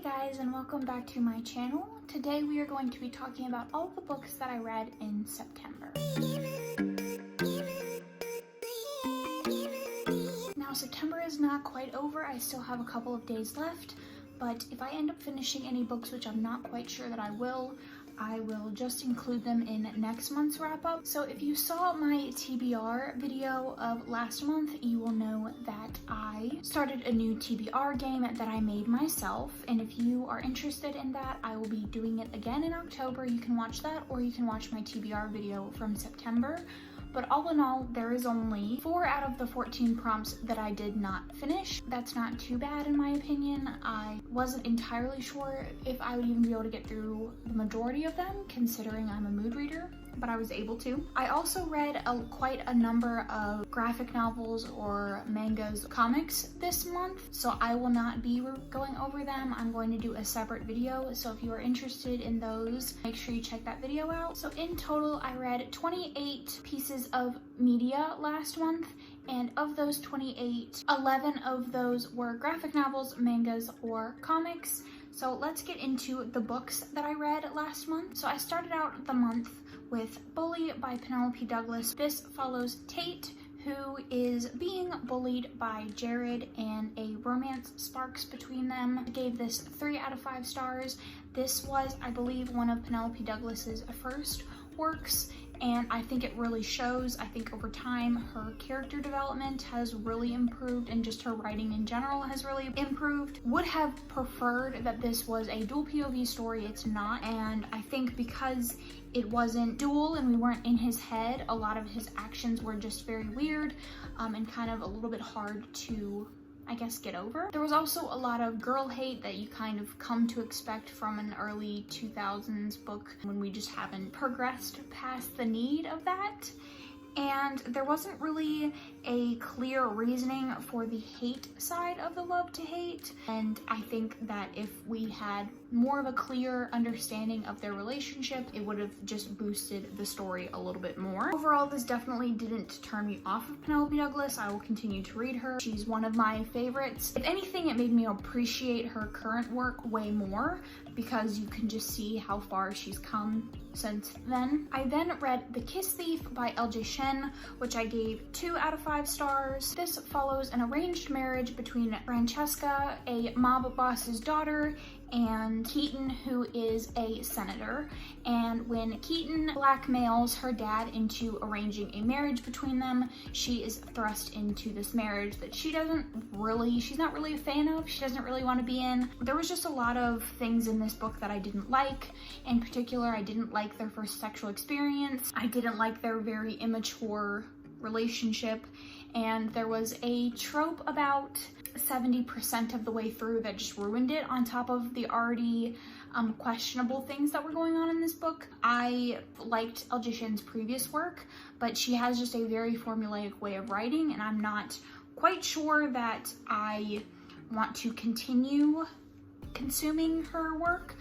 Hey guys, and welcome back to my channel. Today we are going to be talking about all the books that I read in September. Now September is not quite over, I still have a couple of days left, but if I end up finishing any books, which I'm not quite sure that I will just include them in next month's wrap-up. So if you saw my TBR video of last month, you will know that I started a new TBR game that I made myself, and if you are interested in that, I will be doing it again in October. You can watch that, or you can watch my TBR video from September. But all in all, there is only 4 out of the 14 prompts that I did not finish. That's not too bad in my opinion. I wasn't entirely sure if I would even be able to get through the majority of them, considering I'm a mood reader, but I was able to. I also read quite a number of graphic novels or mangas, comics this month, so I will not be going over them. I'm going to do a separate video, so if you are interested in those, make sure you check that video out. So in total, I read 28 pieces of media last month, and of those 28, 11 of those were graphic novels, mangas, or comics. So let's get into the books that I read last month. So I started out the month with Bully by Penelope Douglas. This follows Tate, who is being bullied by Jared, and a romance sparks between them. I gave this 3 out of 5 stars. This was, I believe, one of Penelope Douglas's first works, and I think it really shows. I think over time her character development has really improved, and just her writing in general has really improved. Would have preferred that this was a dual POV story. It's not, and I think because it wasn't dual and we weren't in his head, a lot of his actions were just very weird and kind of a little bit hard to, I guess, get over. There was also a lot of girl hate that you kind of come to expect from an early 2000s book when we just haven't progressed past the need of that. And there wasn't really a clear reasoning for the hate side of the love to hate. And I think that if we had more of a clear understanding of their relationship, it would have just boosted the story a little bit more. Overall, this definitely didn't turn me off of Penelope Douglas. I will continue to read her. She's one of my favorites. If anything, it made me appreciate her current work way more, because you can just see how far she's come since then. I then read The Kiss Thief by LJ Shen, which I gave 2 out of 5 stars. This follows an arranged marriage between Francesca, a mob boss's daughter, and Keaton, who is a senator. And when Keaton blackmails her dad into arranging a marriage between them, she is thrust into this marriage that she's not really a fan of, she doesn't really want to be in. There was just a lot of things in this book that I didn't like. In particular, I didn't like their first sexual experience. I didn't like their very immature relationship, and there was a trope about 70% of the way through that just ruined it, on top of the already questionable things that were going on in this book. I liked LJ Shen's previous work, but she has just a very formulaic way of writing, and I'm not quite sure that I want to continue consuming her work.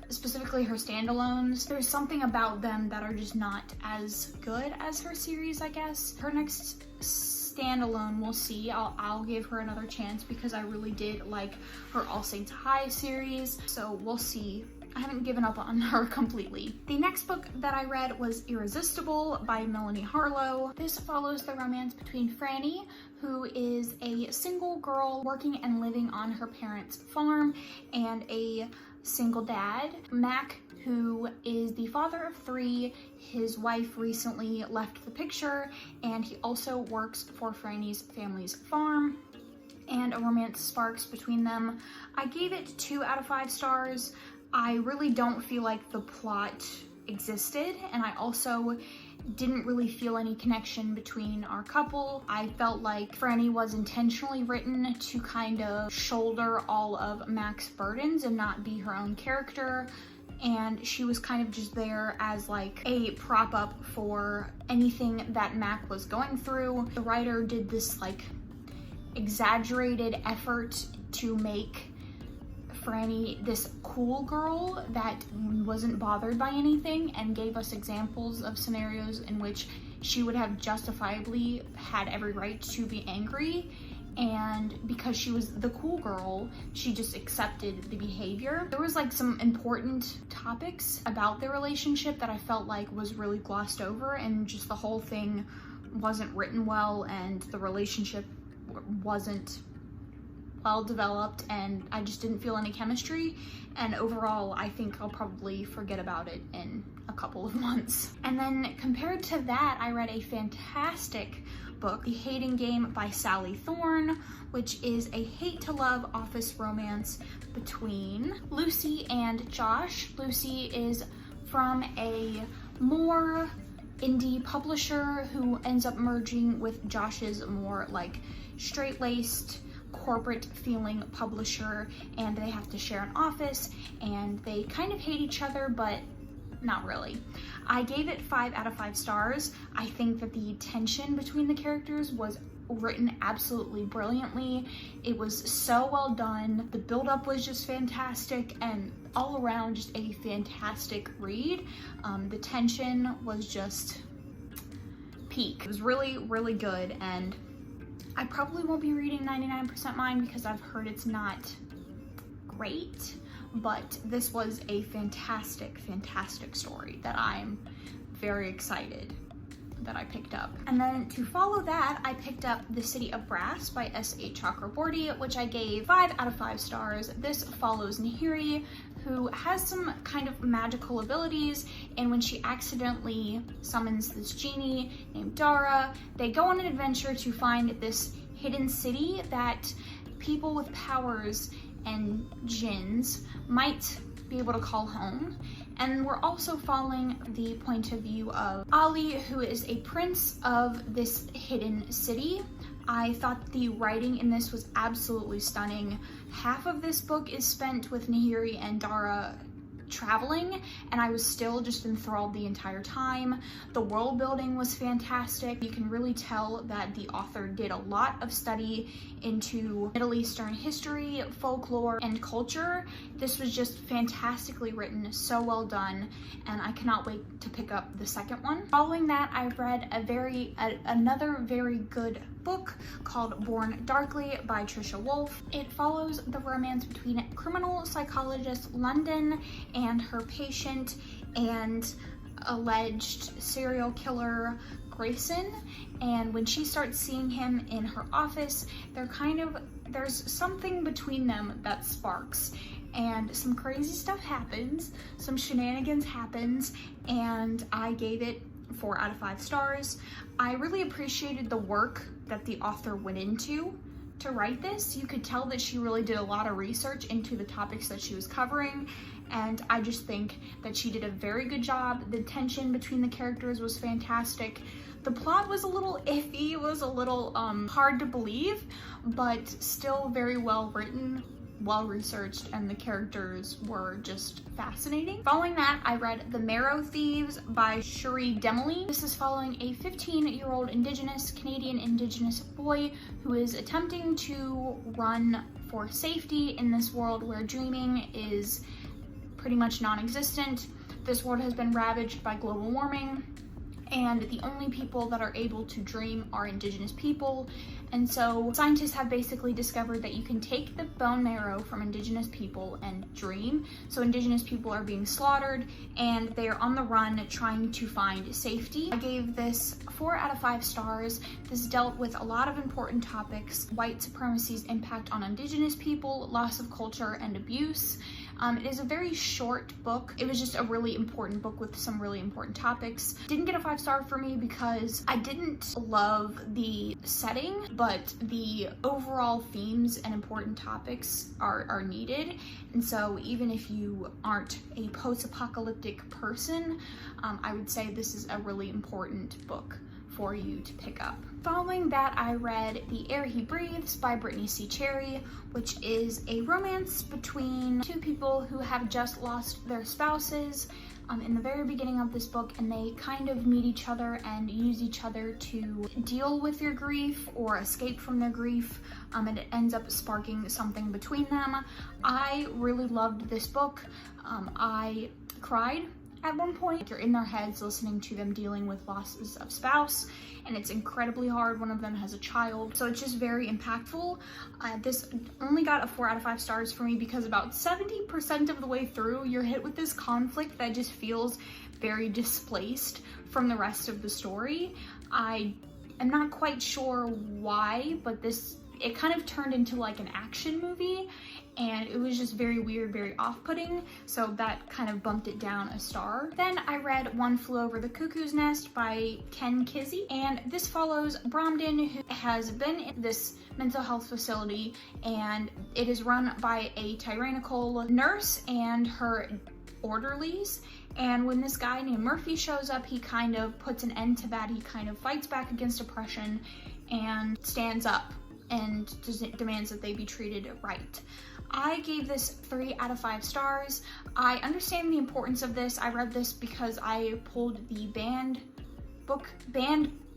Specifically her standalones. There's something about them that are just not as good as her series, I guess. Her next standalone, we'll see. I'll give her another chance, because I really did like her All Saints High series, so we'll see. I haven't given up on her completely. The next book that I read was Irresistible by Melanie Harlow. This follows the romance between Franny, who is a single girl working and living on her parents' farm, and a single dad, Mac, who is the father of 3. His wife recently left the picture, and he also works for Franny's family's farm, and a romance sparks between them. I gave it 2 out of 5 stars. I really don't feel like the plot existed, and I also didn't really feel any connection between our couple. I felt like Franny was intentionally written to kind of shoulder all of Mac's burdens and not be her own character, and she was kind of just there as like a prop up for anything that Mac was going through. The writer did this like exaggerated effort to make Franny this cool girl that wasn't bothered by anything, and gave us examples of scenarios in which she would have justifiably had every right to be angry, and because she was the cool girl, she just accepted the behavior. There was like some important topics about their relationship that I felt like was really glossed over, and just the whole thing wasn't written well, and the relationship wasn't well developed, and I just didn't feel any chemistry. And overall, I think I'll probably forget about it in a couple of months. And then compared to that, I read a fantastic book, The Hating Game by Sally Thorne, which is a hate to love office romance between Lucy and Josh. Lucy is from a more indie publisher who ends up merging with Josh's more like straight-laced corporate feeling publisher, and they have to share an office, and they kind of hate each other, but not really. I gave it 5 out of 5 stars. I think that the tension between the characters was written absolutely brilliantly. It was so well done. The build-up was just fantastic, and all around just a fantastic read. The tension was just peak. It was really, really good, and I probably won't be reading 99% Mine because I've heard it's not great, but this was a fantastic, fantastic story that I'm very excited that I picked up. And then to follow that, I picked up The City of Brass by S.A. Chakraborty, which I gave 5 out of 5 stars. This follows Nahiri, who has some kind of magical abilities, and when she accidentally summons this genie named Dara, they go on an adventure to find this hidden city that people with powers and jinns might be able to call home. And we're also following the point of view of Ali, who is a prince of this hidden city. I thought the writing in this was absolutely stunning. Half of this book is spent with Nahiri and Dara traveling, and I was still just enthralled the entire time. The world building was fantastic. You can really tell that the author did a lot of study into Middle Eastern history, folklore, and culture. This was just fantastically written, so well done, and I cannot wait to pick up the second one. Following that, I read another very good book called Born Darkly by Trisha Wolfe. It follows the romance between criminal psychologist London and her patient and alleged serial killer Grayson. And when she starts seeing him in her office, there's something between them that sparks, and some crazy stuff happens, some shenanigans happens, and I gave it 4 out of 5 stars. I really appreciated the work that the author went into to write this. You could tell that she really did a lot of research into the topics that she was covering, and I just think that she did a very good job. The tension between the characters was fantastic. The plot was a little iffy, it was a little hard to believe, but still very well written, well researched, and the characters were just fascinating. Following that, I read The Marrow Thieves by Cherie Demily. This is following a 15-year-old Canadian Indigenous boy who is attempting to run for safety in this world where dreaming is pretty much non-existent. This world has been ravaged by global warming, and the only people that are able to dream are Indigenous people. And so scientists have basically discovered that you can take the bone marrow from Indigenous people and dream. So Indigenous people are being slaughtered, and they are on the run trying to find safety. I gave this 4 out of 5 stars. This dealt with a lot of important topics: white supremacy's impact on Indigenous people, loss of culture, and abuse. It is a very short book. It was just a really important book with some really important topics. Didn't get a 5-star for me because I didn't love the setting, but the overall themes and important topics are needed. And so even if you aren't a post-apocalyptic person, I would say this is a really important book for you to pick up. Following that, I read The Air He Breathes by Brittany C. Cherry, which is a romance between two people who have just lost their spouses in the very beginning of this book, and they kind of meet each other and use each other to deal with their grief or escape from their grief, and it ends up sparking something between them. I really loved this book. I cried at one point. You're in their heads listening to them dealing with losses of spouse, and it's incredibly hard. One of them has a child, so it's just very impactful. This only got a 4 out of 5 stars for me because about 70% of the way through, you're hit with this conflict that just feels very displaced from the rest of the story. I am not quite sure why, but it kind of turned into like an action movie, and it was just very weird, very off-putting, so that kind of bumped it down a star. Then I read One Flew Over the Cuckoo's Nest by Ken Kesey, and this follows Bromden, who has been in this mental health facility, and it is run by a tyrannical nurse and her orderlies. And when this guy named Murphy shows up, he kind of puts an end to that. He kind of fights back against oppression and stands up and demands that they be treated right. I gave this 3 out of 5 stars. I understand the importance of this. I read this because I pulled the banned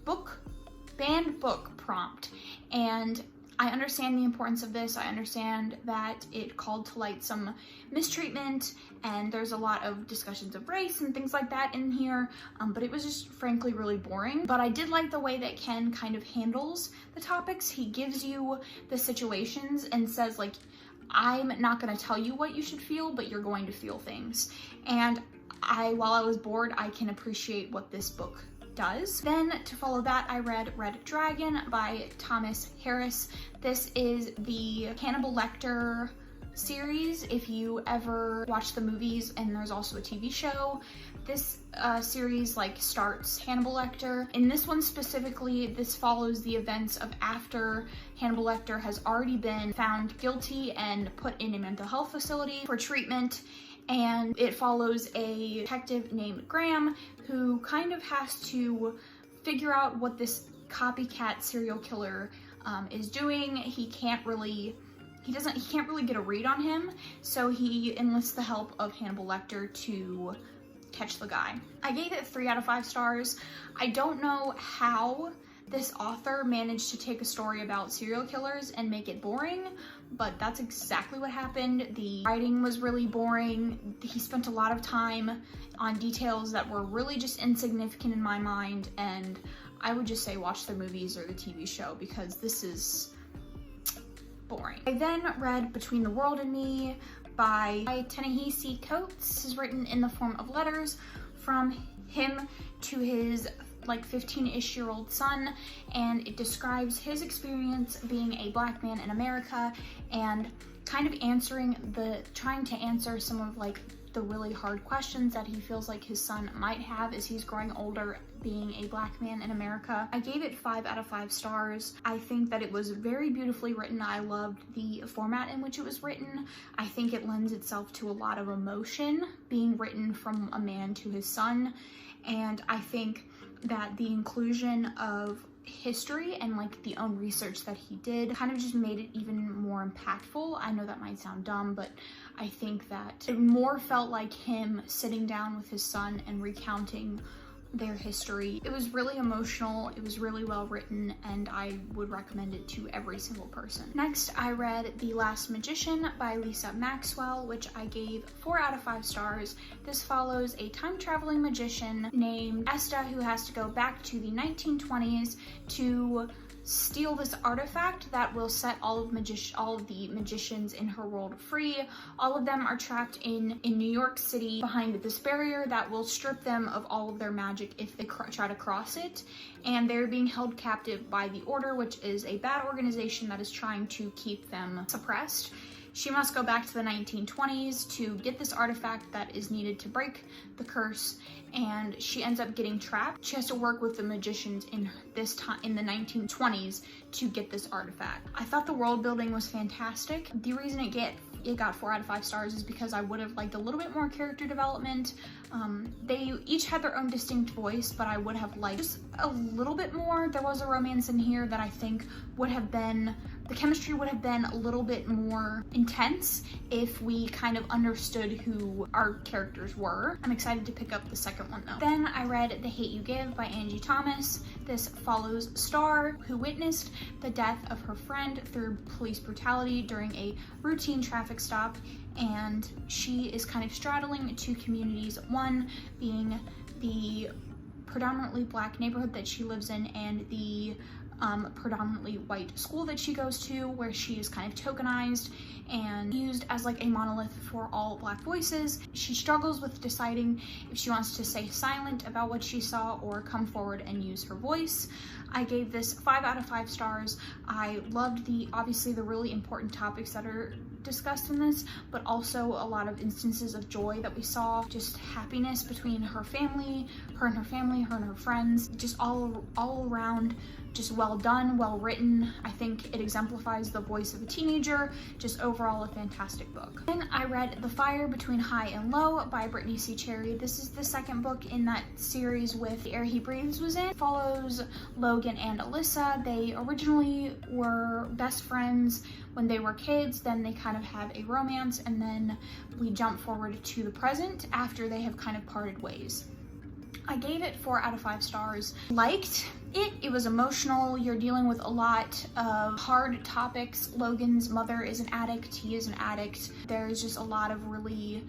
book prompt, and I understand the importance of this. I understand that it called to light some mistreatment, and there's a lot of discussions of race and things like that in here, but it was just frankly really boring. But I did like the way that Ken kind of handles the topics. He gives you the situations and says, like, I'm not going to tell you what you should feel, but you're going to feel things. And while I was bored, I can appreciate what this book does. Then to follow that, I read Red Dragon by Thomas Harris. This is the Hannibal Lecter series. If you ever watch the movies, and there's also a TV show, this series like starts Hannibal Lecter. In this one specifically, this follows the events of after Hannibal Lecter has already been found guilty and put in a mental health facility for treatment. And it follows a detective named Graham who kind of has to figure out what this copycat serial killer is doing. He can't really get a read on him, so he enlists the help of Hannibal Lecter to catch the guy. I gave it 3 out of 5 stars. I don't know how this author managed to take a story about serial killers and make it boring, but that's exactly what happened. The writing was really boring. He spent a lot of time on details that were really just insignificant in my mind, and I would just say watch the movies or the TV show because this is boring. I then read Between the World and Me by Ta-Nehisi Coates. This is written in the form of letters from him to his like 15-ish-year-old son, and it describes his experience being a Black man in America and kind of trying to answer some of like the really hard questions that he feels like his son might have as he's growing older being a Black man in America. I gave it 5 out of 5 stars. I think that it was very beautifully written. I loved the format in which it was written. I think it lends itself to a lot of emotion being written from a man to his son, and I think that the inclusion of history and like the own research that he did kind of just made it even more impactful. I know that might sound dumb, but I think that it more felt like him sitting down with his son and recounting their history. It was really emotional, it was really well written, and I would recommend it to every single person. Next, I read The Last Magician by Lisa Maxwell, which I gave 4 out of 5 stars. This follows a time-traveling magician named Esta who has to go back to the 1920s to steal this artifact that will set all of the magicians in her world free. All of them are trapped in New York City behind this barrier that will strip them of all of their magic if they try to cross it, and they're being held captive by the Order, which is a bad organization that is trying to keep them suppressed. She must go back to the 1920s to get this artifact that is needed to break the curse, and she ends up getting trapped. She has to work with the magicians in the 1920s to get this artifact. I thought the world building was fantastic. The reason it got 4 out of 5 stars is because I would have liked a little bit more character development. They each had their own distinct voice, but I would have liked just a little bit more. There was a romance in here that I think the chemistry would have been a little bit more intense if we kind of understood who our characters were. I'm excited to pick up the second one though. Then I read The Hate You Give by Angie Thomas. This follows Star, who witnessed the death of her friend through police brutality during a routine traffic stop, and she is kind of straddling two communities, one being the predominantly Black neighborhood that she lives in and the predominantly white school that she goes to, where she is kind of tokenized and used as like a monolith for all Black voices. She struggles with deciding if she wants to stay silent about what she saw or come forward and use her voice. I gave this 5 out of 5 stars. I loved obviously the really important topics that are discussed in this, but also a lot of instances of joy that we saw, just happiness between her family, her and her friends, just all around just well done, well written. I think it exemplifies the voice of a teenager. Just overall a fantastic book. Then I read The Fire Between High and Low by Brittany C. Cherry. This is the second book in that series with The Air He Breathes was in. It follows Logan and Alyssa. They originally were best friends when they were kids, then they kind of have a romance, and then we jump forward to the present after they have kind of parted ways. I gave it 4 out of 5 stars. Liked it. It was emotional. You're dealing with a lot of hard topics. Logan's mother is an addict. He is an addict. There's just a lot of really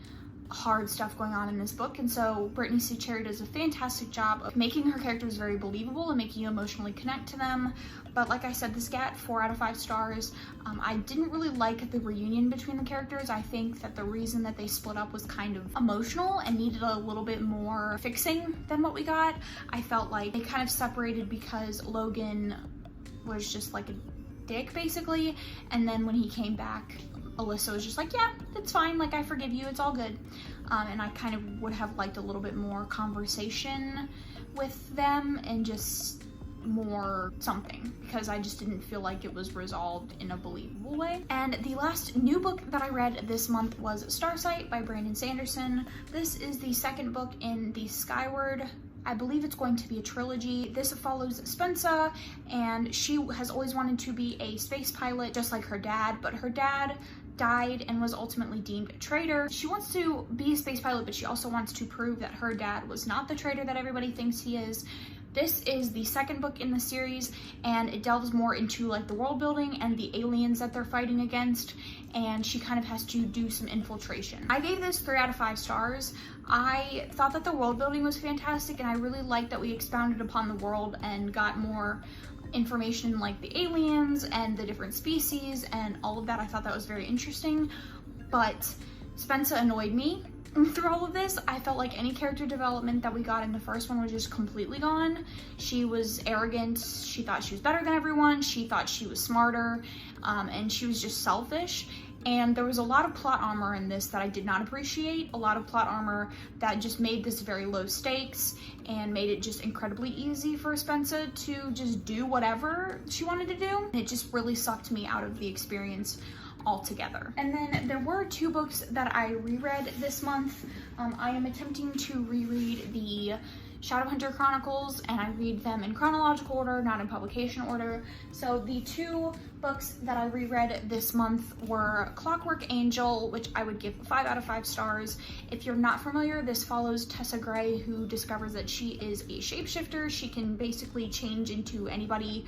hard stuff going on in this book, and so Brittany C. Cherry does a fantastic job of making her characters very believable and making you emotionally connect to them. But like I said, this got 4 out of 5 stars. I didn't really like the reunion between the characters. I think that the reason that they split up was kind of emotional and needed a little bit more fixing than what we got. I felt like they kind of separated because Logan was just like a dick basically, and then when he came back, Alyssa was just like, yeah, it's fine, like I forgive you, it's all good. And I kind of would have liked a little bit more conversation with them and just more something, because I just didn't feel like it was resolved in a believable way. And the last new book that I read this month was Starsight by Brandon Sanderson. This is the second book in the Skyward, I believe it's going to be a trilogy. This follows Spensa, and she has always wanted to be a space pilot just like her dad, but her dad died and was ultimately deemed a traitor. She wants to be a space pilot, but she also wants to prove that her dad was not the traitor that everybody thinks he is. This is the second book in the series, and it delves more into like the world building and the aliens that they're fighting against, and she kind of has to do some infiltration. I gave this 3 out of 5 stars. I thought that the world building was fantastic, and I really liked that we expounded upon the world and got more information like the aliens and the different species and all of that. I thought that was very interesting, but Spensa annoyed me through all of this. I felt like any character development that we got in the first one was just completely gone. She was arrogant, she thought she was better than everyone, she thought she was smarter, and she was just selfish. And there was a lot of plot armor in this that I did not appreciate, a lot of plot armor that just made this very low stakes and made it just incredibly easy for Spensa to just do whatever she wanted to do. It just really sucked me out of the experience altogether. And then there were 2 books that I reread this month. I am attempting to reread the Shadowhunter Chronicles, and I read them in chronological order, not in publication order. So the 2 books that I reread this month were Clockwork Angel, which I would give 5 out of 5 stars. If you're not familiar, this follows Tessa Gray, who discovers that she is a shapeshifter. She can basically change into anybody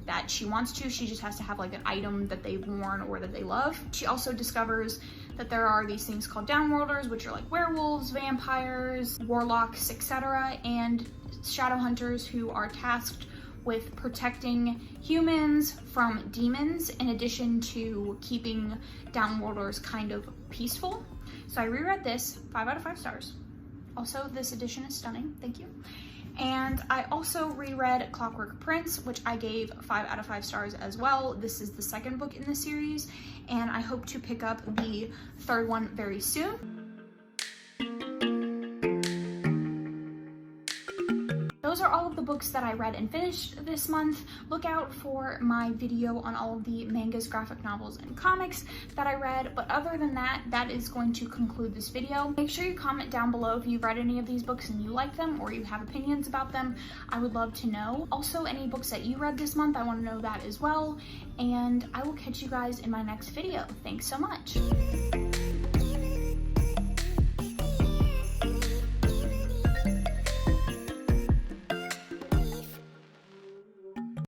that she wants to. She just has to have like an item that they've worn or that they love. She also discovers that there are these things called downworlders, which are like werewolves, vampires, warlocks, etc., and shadowhunters who are tasked with protecting humans from demons in addition to keeping downworlders kind of peaceful. So I reread this, 5 out of 5 stars. Also, this edition is stunning, thank you. And I also reread Clockwork Prince, which I gave 5 out of 5 stars as well. This is the second book in the series, and I hope to pick up the third one very soon. Those are all of the books that I read and finished this month. Look out for my video on all of the mangas, graphic novels, and comics that I read. But other than that, that is going to conclude this video. Make sure you comment down below if you've read any of these books and you like them or you have opinions about them. I would love to know. Also, any books that you read this month, I want to know that as well. And I will catch you guys in my next video. Thanks so much.